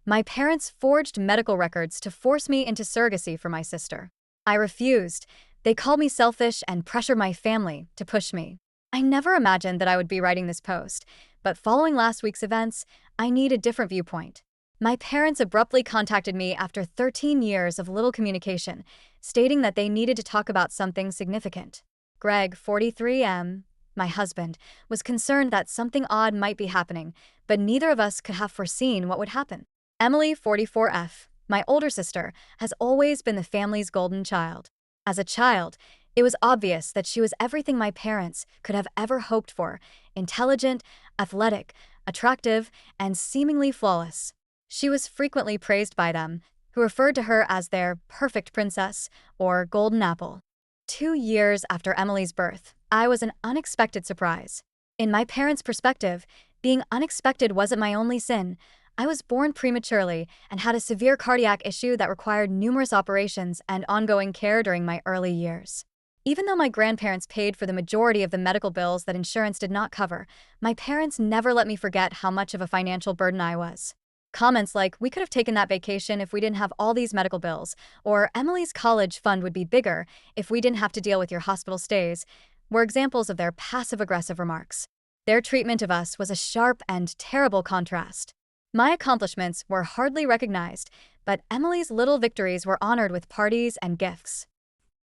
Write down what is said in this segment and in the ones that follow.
My parents forged medical records to force me into surrogacy for my sister. I refused. They called me selfish and pressured my family to push me. I never imagined that I would be writing this post, but following last week's events, I need a different viewpoint. My parents abruptly contacted me after 13 years of little communication, stating that they needed to talk about something significant. Greg, 43M, my husband, was concerned that something odd might be happening, but neither of us could have foreseen what would happen. Emily, 44F, my older sister, has always been the family's golden child. As a child, it was obvious that she was everything my parents could have ever hoped for: intelligent, athletic, attractive, and seemingly flawless. She was frequently praised by them, who referred to her as their perfect princess or golden apple. 2 years after Emily's birth, I was an unexpected surprise. In my parents' perspective, being unexpected wasn't my only sin. I was born prematurely and had a severe cardiac issue that required numerous operations and ongoing care during my early years. Even though my grandparents paid for the majority of the medical bills that insurance did not cover, my parents never let me forget how much of a financial burden I was. Comments like, "We could have taken that vacation if we didn't have all these medical bills," or "Emily's college fund would be bigger if we didn't have to deal with your hospital stays," were examples of their passive-aggressive remarks. Their treatment of us was a sharp and terrible contrast. My accomplishments were hardly recognized, but Emily's little victories were honored with parties and gifts.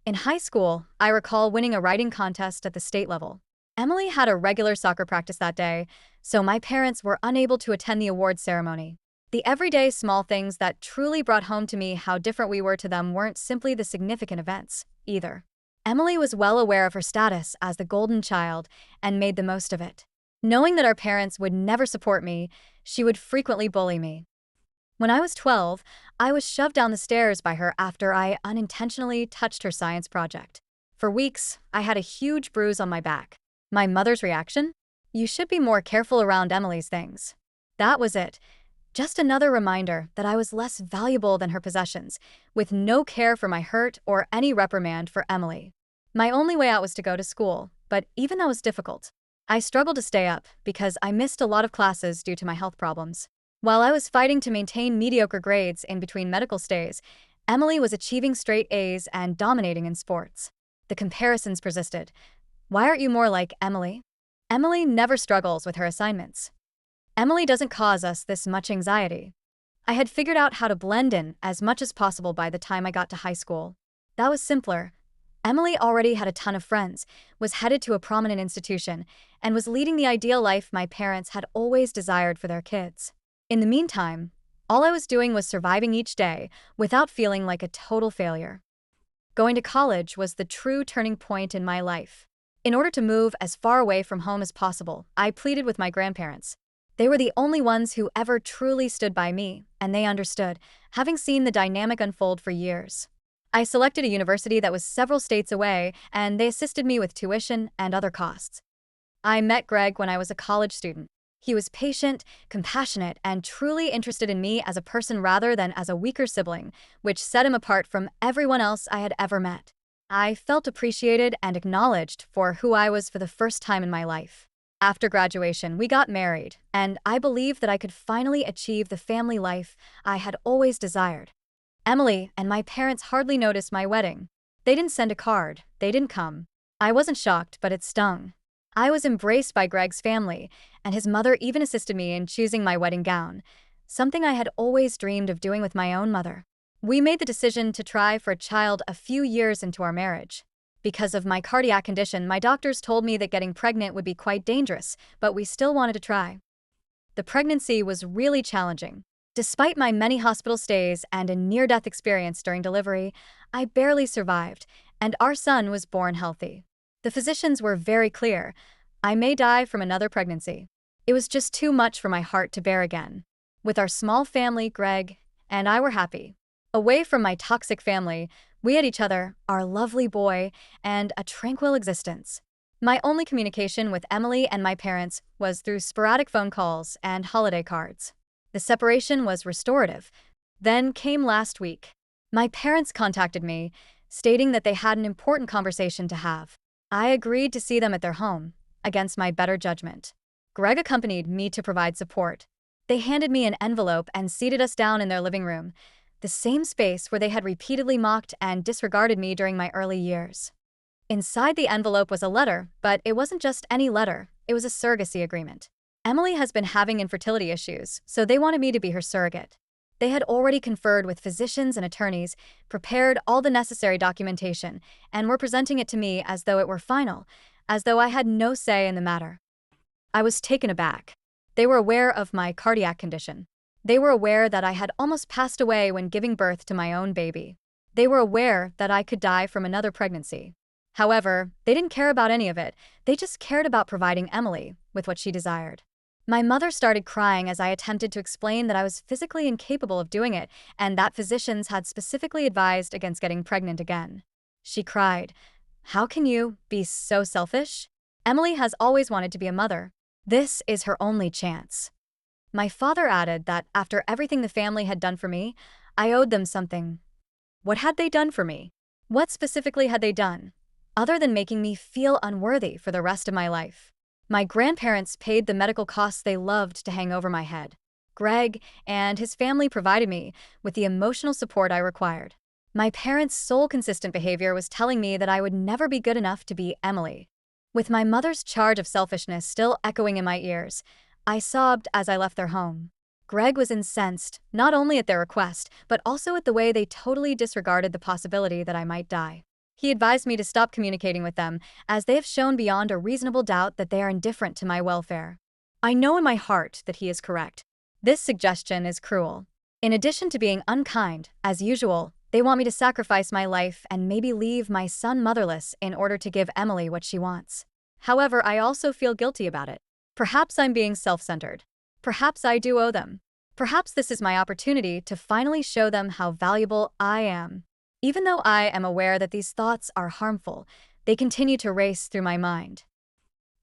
In high school, I recall winning a writing contest at the state level. Emily had a regular soccer practice that day, so my parents were unable to attend the awards ceremony. The everyday small things that truly brought home to me how different we were to them weren't simply the significant events, either. Emily was well aware of her status as the golden child and made the most of it. Knowing that our parents would never support me, she would frequently bully me. When I was 12, I was shoved down the stairs by her after I unintentionally touched her science project. For weeks, I had a huge bruise on my back. My mother's reaction? "You should be more careful around Emily's things." That was it. Just another reminder that I was less valuable than her possessions, with no care for my hurt or any reprimand for Emily. My only way out was to go to school, but even that was difficult. I struggled to stay up because I missed a lot of classes due to my health problems. While I was fighting to maintain mediocre grades in between medical stays, Emily was achieving straight A's and dominating in sports. The comparisons persisted. Why aren't you more like Emily? Emily never struggles with her assignments. Emily doesn't cause us this much anxiety. I had figured out how to blend in as much as possible by the time I got to high school. That was simpler. Emily already had a ton of friends, was headed to a prominent institution, and was leading the ideal life my parents had always desired for their kids. In the meantime, all I was doing was surviving each day without feeling like a total failure. Going to college was the true turning point in my life. In order to move as far away from home as possible, I pleaded with my grandparents. They were the only ones who ever truly stood by me, and they understood, having seen the dynamic unfold for years. I selected a university that was several states away, and they assisted me with tuition and other costs. I met Greg when I was a college student. He was patient, compassionate, and truly interested in me as a person rather than as a weaker sibling, which set him apart from everyone else I had ever met. I felt appreciated and acknowledged for who I was for the first time in my life. After graduation, we got married, and I believed that I could finally achieve the family life I had always desired. Emily and my parents hardly noticed my wedding. They didn't send a card, they didn't come. I wasn't shocked, but it stung. I was embraced by Greg's family, and his mother even assisted me in choosing my wedding gown, something I had always dreamed of doing with my own mother. We made the decision to try for a child a few years into our marriage. Because of my cardiac condition, my doctors told me that getting pregnant would be quite dangerous, but we still wanted to try. The pregnancy was really challenging. Despite my many hospital stays and a near-death experience during delivery, I barely survived, and our son was born healthy. The physicians were very clear. I may die from another pregnancy. It was just too much for my heart to bear again. With our small family, Greg and I were happy. Away from my toxic family, we had each other, our lovely boy, and a tranquil existence. My only communication with Emily and my parents was through sporadic phone calls and holiday cards. The separation was restorative. Then came last week. My parents contacted me, stating that they had an important conversation to have. I agreed to see them at their home, against my better judgment. Greg accompanied me to provide support. They handed me an envelope and seated us down in their living room, the same space where they had repeatedly mocked and disregarded me during my early years. Inside the envelope was a letter, but it wasn't just any letter, it was a surrogacy agreement. Emily has been having infertility issues, so they wanted me to be her surrogate. They had already conferred with physicians and attorneys, prepared all the necessary documentation, and were presenting it to me as though it were final, as though I had no say in the matter. I was taken aback. They were aware of my cardiac condition. They were aware that I had almost passed away when giving birth to my own baby. They were aware that I could die from another pregnancy. However, they didn't care about any of it. They just cared about providing Emily with what she desired. My mother started crying as I attempted to explain that I was physically incapable of doing it and that physicians had specifically advised against getting pregnant again. She cried, "How can you be so selfish? Emily has always wanted to be a mother. This is her only chance." My father added that after everything the family had done for me, I owed them something. What had they done for me? What specifically had they done, other than making me feel unworthy for the rest of my life? My grandparents paid the medical costs they loved to hang over my head. Greg and his family provided me with the emotional support I required. My parents' sole consistent behavior was telling me that I would never be good enough to be Emily. With my mother's charge of selfishness still echoing in my ears, I sobbed as I left their home. Greg was incensed, not only at their request, but also at the way they totally disregarded the possibility that I might die. He advised me to stop communicating with them, as they have shown beyond a reasonable doubt that they are indifferent to my welfare. I know in my heart that he is correct. This suggestion is cruel. In addition to being unkind, as usual, they want me to sacrifice my life and maybe leave my son motherless in order to give Emily what she wants. However, I also feel guilty about it. Perhaps I'm being self-centered. Perhaps I do owe them. Perhaps this is my opportunity to finally show them how valuable I am. Even though I am aware that these thoughts are harmful, they continue to race through my mind.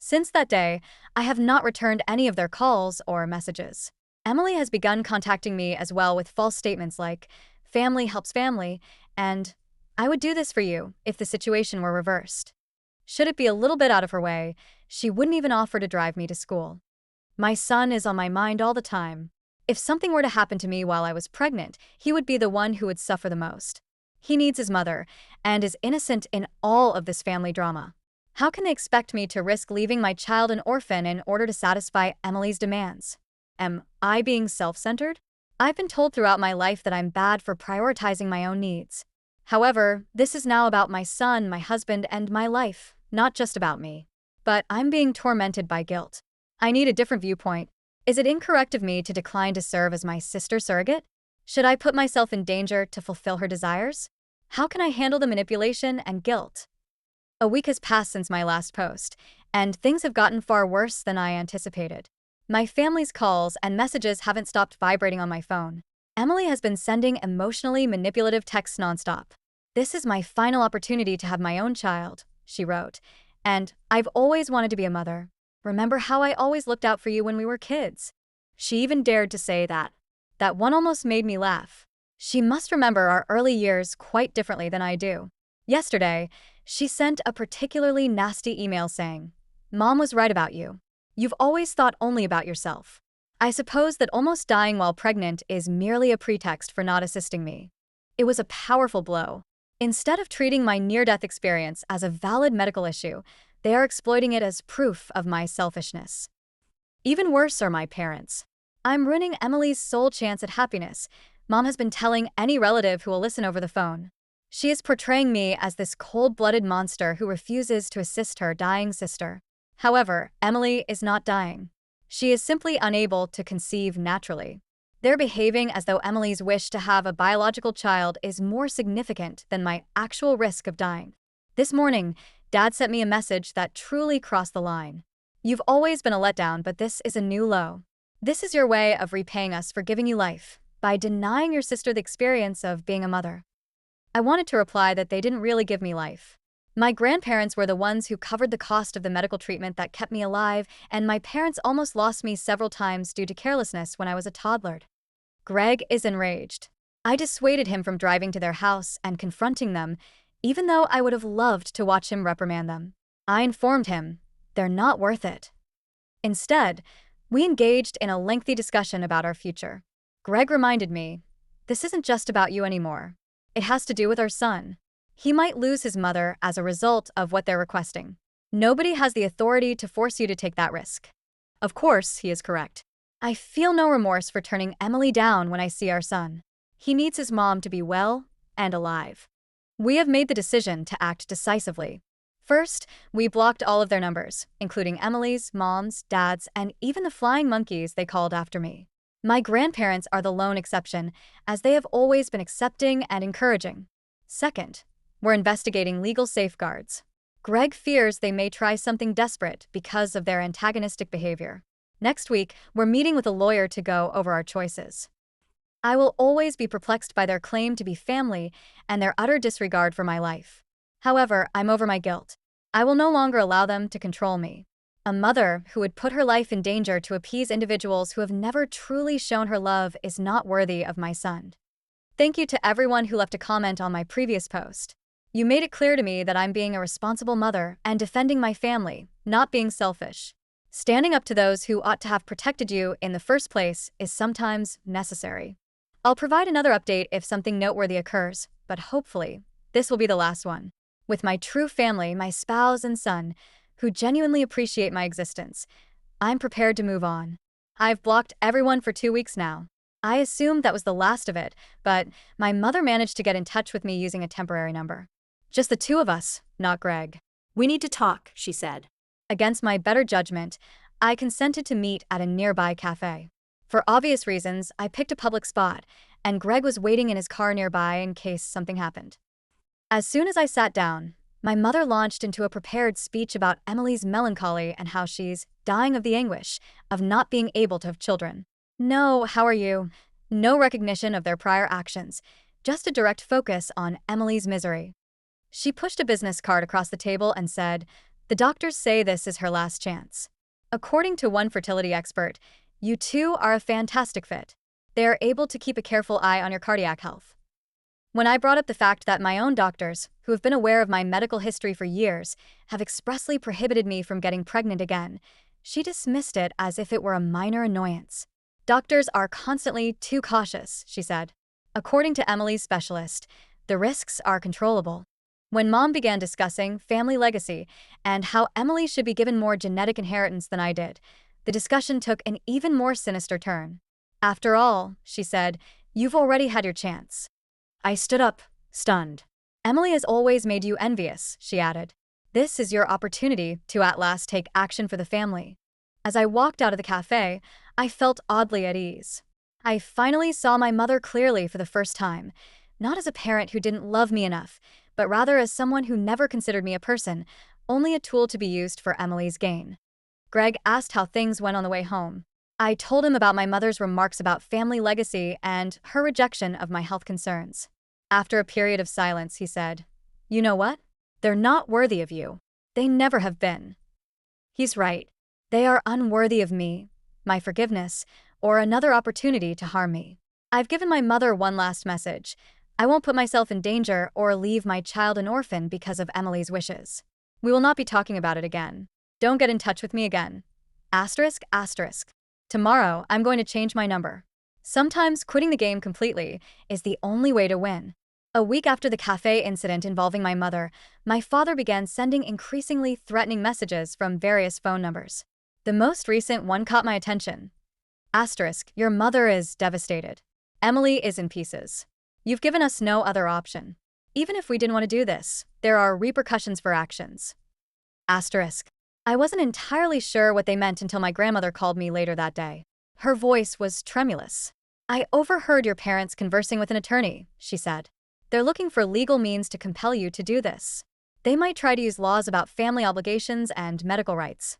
Since that day, I have not returned any of their calls or messages. Emily has begun contacting me as well with false statements like, "Family helps family," and "I would do this for you if the situation were reversed." Should it be a little bit out of her way, she wouldn't even offer to drive me to school. My son is on my mind all the time. If something were to happen to me while I was pregnant, he would be the one who would suffer the most. He needs his mother, and is innocent in all of this family drama. How can they expect me to risk leaving my child an orphan in order to satisfy Emily's demands? Am I being self-centered? I've been told throughout my life that I'm bad for prioritizing my own needs. However, this is now about my son, my husband, and my life, not just about me. But I'm being tormented by guilt. I need a different viewpoint. Is it incorrect of me to decline to serve as my sister's surrogate? Should I put myself in danger to fulfill her desires? How can I handle the manipulation and guilt? A week has passed since my last post, and things have gotten far worse than I anticipated. My family's calls and messages haven't stopped vibrating on my phone. Emily has been sending emotionally manipulative texts nonstop. "This is my final opportunity to have my own child," she wrote, "and I've always wanted to be a mother. Remember how I always looked out for you when we were kids?" She even dared to say that. That one almost made me laugh. She must remember our early years quite differently than I do. Yesterday, she sent a particularly nasty email saying, "Mom was right about you. You've always thought only about yourself. I suppose that almost dying while pregnant is merely a pretext for not assisting me." It was a powerful blow. Instead of treating my near-death experience as a valid medical issue, they are exploiting it as proof of my selfishness. Even worse are my parents. I'm ruining Emily's sole chance at happiness, Mom has been telling any relative who will listen over the phone. She is portraying me as this cold-blooded monster who refuses to assist her dying sister. However, Emily is not dying. She is simply unable to conceive naturally. They're behaving as though Emily's wish to have a biological child is more significant than my actual risk of dying. This morning, Dad sent me a message that truly crossed the line. "You've always been a letdown, but this is a new low. This is your way of repaying us for giving you life, by denying your sister the experience of being a mother." I wanted to reply that they didn't really give me life. My grandparents were the ones who covered the cost of the medical treatment that kept me alive, and my parents almost lost me several times due to carelessness when I was a toddler. Greg is enraged. I dissuaded him from driving to their house and confronting them, even though I would have loved to watch him reprimand them. I informed him, they're not worth it. Instead, We engaged in a lengthy discussion about our future. Greg reminded me, this isn't just about you anymore. It has to do with our son. He might lose his mother as a result of what they're requesting. Nobody has the authority to force you to take that risk. Of course, he is correct. I feel no remorse for turning Emily down when I see our son. He needs his mom to be well and alive. We have made the decision to act decisively. First, we blocked all of their numbers, including Emily's, Mom's, Dad's, and even the flying monkeys they called after me. My grandparents are the lone exception, as they have always been accepting and encouraging. Second, we're investigating legal safeguards. Greg fears they may try something desperate because of their antagonistic behavior. Next week, we're meeting with a lawyer to go over our choices. I will always be perplexed by their claim to be family and their utter disregard for my life. However, I'm over my guilt. I will no longer allow them to control me. A mother who would put her life in danger to appease individuals who have never truly shown her love is not worthy of my son. Thank you to everyone who left a comment on my previous post. You made it clear to me that I'm being a responsible mother and defending my family, not being selfish. Standing up to those who ought to have protected you in the first place is sometimes necessary. I'll provide another update if something noteworthy occurs, but hopefully, this will be the last one. With my true family, my spouse and son, who genuinely appreciate my existence, I'm prepared to move on. I've blocked everyone for 2 weeks now. I assumed that was the last of it, but my mother managed to get in touch with me using a temporary number. Just the two of us, not Greg. We need to talk, she said. Against my better judgment, I consented to meet at a nearby cafe. For obvious reasons, I picked a public spot, and Greg was waiting in his car nearby in case something happened. As soon as I sat down, my mother launched into a prepared speech about Emily's melancholy and how she's dying of the anguish of not being able to have children. No, how are you? No recognition of their prior actions, just a direct focus on Emily's misery. She pushed a business card across the table and said, "The doctors say this is her last chance. According to one fertility expert, you two are a fantastic fit. They are able to keep a careful eye on your cardiac health." When I brought up the fact that my own doctors, who have been aware of my medical history for years, have expressly prohibited me from getting pregnant again, she dismissed it as if it were a minor annoyance. Doctors are constantly too cautious, she said. According to Emily's specialist, the risks are controllable. When Mom began discussing family legacy and how Emily should be given more genetic inheritance than I did, the discussion took an even more sinister turn. After all, she said, you've already had your chance. I stood up, stunned. Emily has always made you envious, she added. This is your opportunity to at last take action for the family. As I walked out of the cafe, I felt oddly at ease. I finally saw my mother clearly for the first time, not as a parent who didn't love me enough, but rather as someone who never considered me a person, only a tool to be used for Emily's gain. Greg asked how things went on the way home. I told him about my mother's remarks about family legacy and her rejection of my health concerns. After a period of silence, he said, "You know what? They're not worthy of you. They never have been." He's right. They are unworthy of me, my forgiveness, or another opportunity to harm me. I've given my mother one last message. I won't put myself in danger or leave my child an orphan because of Emily's wishes. We will not be talking about it again. Don't get in touch with me again. Asterisk, asterisk. Tomorrow, I'm going to change my number. Sometimes quitting the game completely is the only way to win. A week after the cafe incident involving my mother, my father began sending increasingly threatening messages from various phone numbers. The most recent one caught my attention. Asterisk, your mother is devastated. Emily is in pieces. You've given us no other option. Even if we didn't want to do this, there are repercussions for actions. Asterisk. I wasn't entirely sure what they meant until my grandmother called me later that day. Her voice was tremulous. I overheard your parents conversing with an attorney, she said. They're looking for legal means to compel you to do this. They might try to use laws about family obligations and medical rights.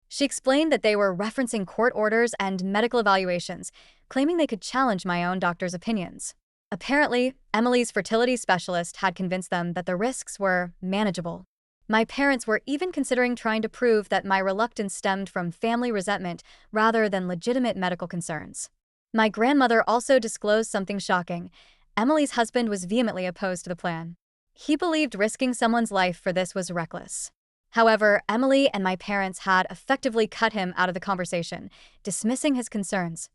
She explained that they were referencing court orders and medical evaluations, claiming they could challenge my own doctor's opinions. Apparently, Emily's fertility specialist had convinced them that the risks were manageable. My parents were even considering trying to prove that my reluctance stemmed from family resentment rather than legitimate medical concerns. My grandmother also disclosed something shocking. Emily's husband was vehemently opposed to the plan. He believed risking someone's life for this was reckless. However, Emily and my parents had effectively cut him out of the conversation, dismissing his concerns.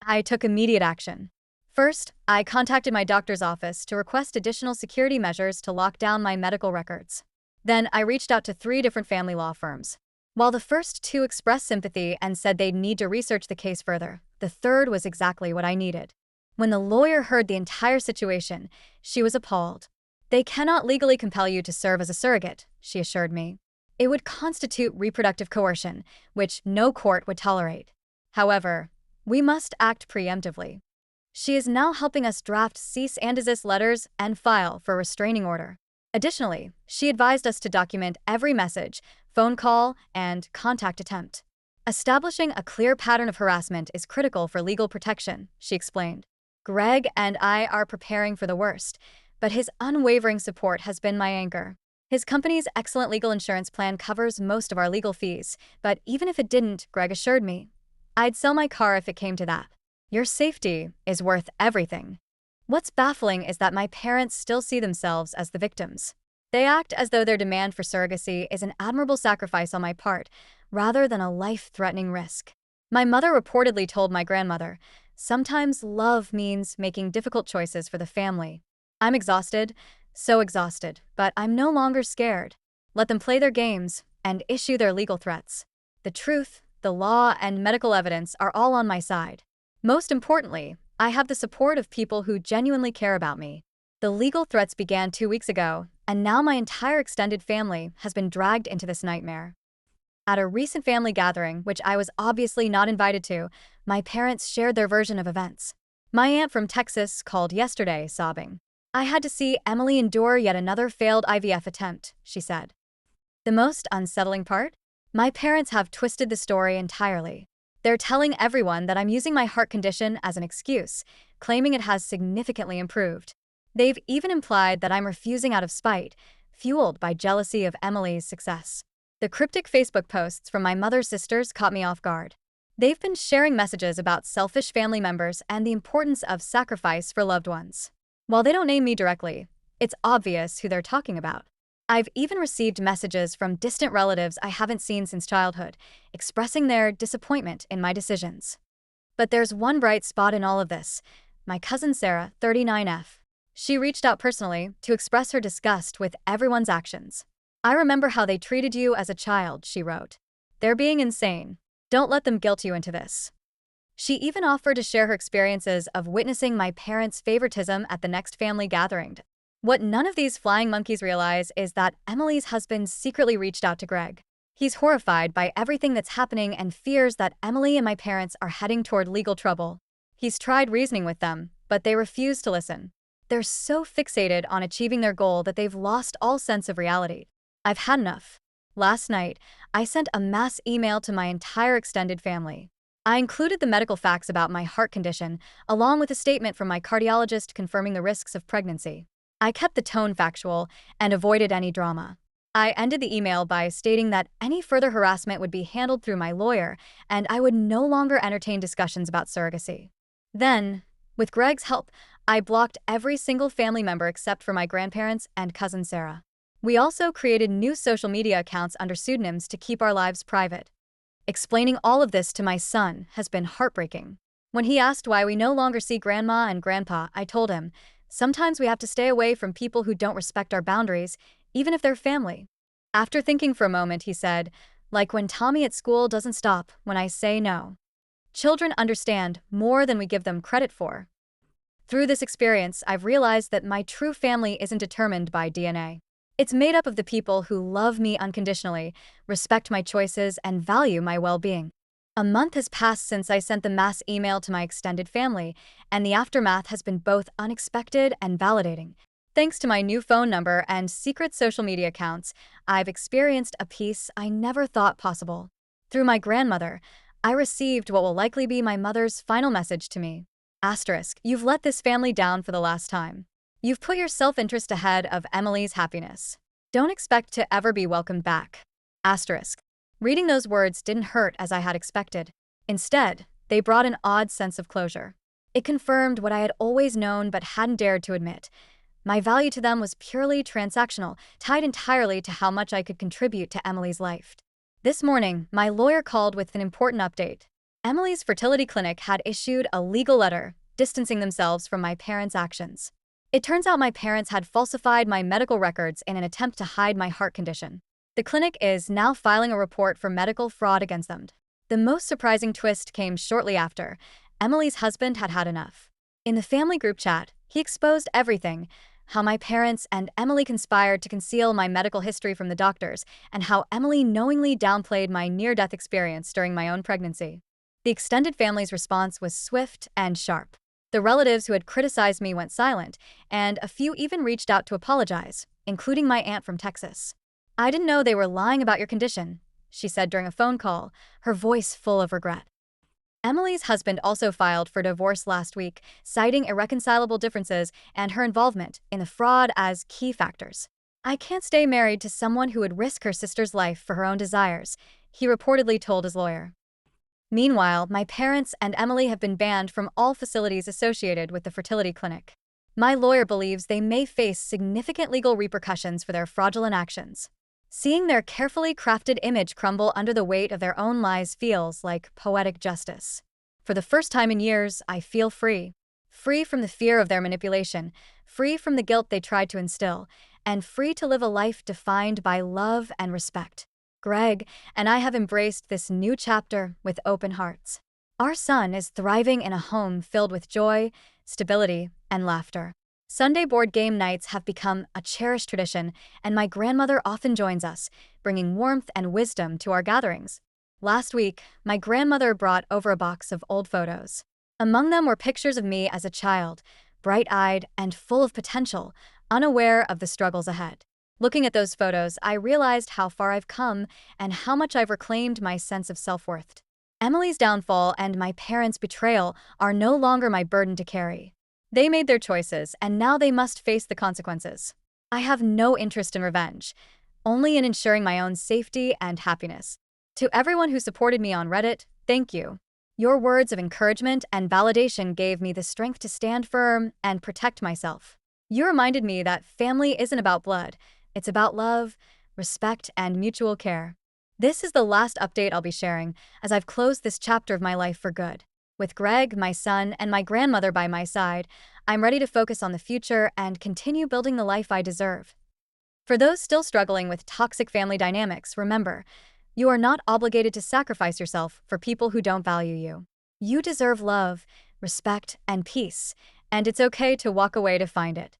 I took immediate action. First, I contacted my doctor's office to request additional security measures to lock down my medical records. Then I reached out to 3 different family law firms. While the first 2 expressed sympathy and said they'd need to research the case further, the third was exactly what I needed. When the lawyer heard the entire situation, she was appalled. "They cannot legally compel you to serve as a surrogate," she assured me. "It would constitute reproductive coercion, which no court would tolerate. However, we must act preemptively." She is now helping us draft cease and desist letters and file for a restraining order. Additionally, she advised us to document every message, phone call, and contact attempt. "Establishing a clear pattern of harassment is critical for legal protection," she explained. "Greg and I are preparing for the worst, but his unwavering support has been my anchor. His company's excellent legal insurance plan covers most of our legal fees, but even if it didn't," Greg assured me, "I'd sell my car if it came to that. Your safety is worth everything." What's baffling is that my parents still see themselves as the victims. They act as though their demand for surrogacy is an admirable sacrifice on my part, rather than a life-threatening risk. My mother reportedly told my grandmother, "Sometimes love means making difficult choices for the family." I'm exhausted, so exhausted, but I'm no longer scared. Let them play their games and issue their legal threats. The truth, the law, and medical evidence are all on my side. Most importantly, I have the support of people who genuinely care about me. The legal threats began 2 weeks ago, and now my entire extended family has been dragged into this nightmare. At a recent family gathering, which I was obviously not invited to, my parents shared their version of events. My aunt from Texas called yesterday, sobbing. "I had to see Emily endure yet another failed IVF attempt," she said. The most unsettling part? My parents have twisted the story entirely. They're telling everyone that I'm using my heart condition as an excuse, claiming it has significantly improved. They've even implied that I'm refusing out of spite, fueled by jealousy of Emily's success. The cryptic Facebook posts from my mother's sisters caught me off guard. They've been sharing messages about selfish family members and the importance of sacrifice for loved ones. While they don't name me directly, it's obvious who they're talking about. I've even received messages from distant relatives I haven't seen since childhood, expressing their disappointment in my decisions. But there's one bright spot in all of this. My cousin Sarah, 39F. She reached out personally to express her disgust with everyone's actions. "I remember how they treated you as a child," she wrote. "They're being insane. Don't let them guilt you into this." She even offered to share her experiences of witnessing my parents' favoritism at the next family gathering. What none of these flying monkeys realize is that Emily's husband secretly reached out to Greg. He's horrified by everything that's happening and fears that Emily and my parents are heading toward legal trouble. He's tried reasoning with them, but they refuse to listen. They're so fixated on achieving their goal that they've lost all sense of reality. I've had enough. Last night, I sent a mass email to my entire extended family. I included the medical facts about my heart condition, along with a statement from my cardiologist confirming the risks of pregnancy. I kept the tone factual and avoided any drama. I ended the email by stating that any further harassment would be handled through my lawyer, and I would no longer entertain discussions about surrogacy. Then, with Greg's help, I blocked every single family member except for my grandparents and cousin Sarah. We also created new social media accounts under pseudonyms to keep our lives private. Explaining all of this to my son has been heartbreaking. When he asked why we no longer see Grandma and Grandpa, I told him, "Sometimes we have to stay away from people who don't respect our boundaries, even if they're family." After thinking for a moment, he said, "Like when Tommy at school doesn't stop when I say no." Children understand more than we give them credit for. Through this experience, I've realized that my true family isn't determined by DNA. It's made up of the people who love me unconditionally, respect my choices, and value my well-being. A month has passed since I sent the mass email to my extended family, and the aftermath has been both unexpected and validating. Thanks to my new phone number and secret social media accounts, I've experienced a peace I never thought possible. Through my grandmother, I received what will likely be my mother's final message to me. Asterisk, "You've let this family down for the last time. You've put your self-interest ahead of Emily's happiness. Don't expect to ever be welcomed back." Asterisk. Reading those words didn't hurt as I had expected. Instead, they brought an odd sense of closure. It confirmed what I had always known but hadn't dared to admit. My value to them was purely transactional, tied entirely to how much I could contribute to Emily's life. This morning, my lawyer called with an important update. Emily's fertility clinic had issued a legal letter distancing themselves from my parents' actions. It turns out my parents had falsified my medical records in an attempt to hide my heart condition. The clinic is now filing a report for medical fraud against them. The most surprising twist came shortly after. Emily's husband had had enough. In the family group chat, he exposed everything: how my parents and Emily conspired to conceal my medical history from the doctors, and how Emily knowingly downplayed my near-death experience during my own pregnancy. The extended family's response was swift and sharp. The relatives who had criticized me went silent, and a few even reached out to apologize, including my aunt from Texas. "I didn't know they were lying about your condition," she said during a phone call, her voice full of regret. Emily's husband also filed for divorce last week, citing irreconcilable differences and her involvement in the fraud as key factors. "I can't stay married to someone who would risk her sister's life for her own desires," he reportedly told his lawyer. Meanwhile, my parents and Emily have been banned from all facilities associated with the fertility clinic. My lawyer believes they may face significant legal repercussions for their fraudulent actions. Seeing their carefully crafted image crumble under the weight of their own lies feels like poetic justice. For the first time in years, I feel free. Free from the fear of their manipulation, free from the guilt they tried to instill, and free to live a life defined by love and respect. Greg and I have embraced this new chapter with open hearts. Our son is thriving in a home filled with joy, stability, and laughter. Sunday board game nights have become a cherished tradition, and my grandmother often joins us, bringing warmth and wisdom to our gatherings. Last week, my grandmother brought over a box of old photos. Among them were pictures of me as a child, bright-eyed and full of potential, unaware of the struggles ahead. Looking at those photos, I realized how far I've come and how much I've reclaimed my sense of self-worth. Emily's downfall and my parents' betrayal are no longer my burden to carry. They made their choices, and now they must face the consequences. I have no interest in revenge, only in ensuring my own safety and happiness. To everyone who supported me on Reddit, thank you. Your words of encouragement and validation gave me the strength to stand firm and protect myself. You reminded me that family isn't about blood. It's about love, respect, and mutual care. This is the last update I'll be sharing, as I've closed this chapter of my life for good. With Greg, my son, and my grandmother by my side, I'm ready to focus on the future and continue building the life I deserve. For those still struggling with toxic family dynamics, remember, you are not obligated to sacrifice yourself for people who don't value you. You deserve love, respect, and peace, and it's okay to walk away to find it.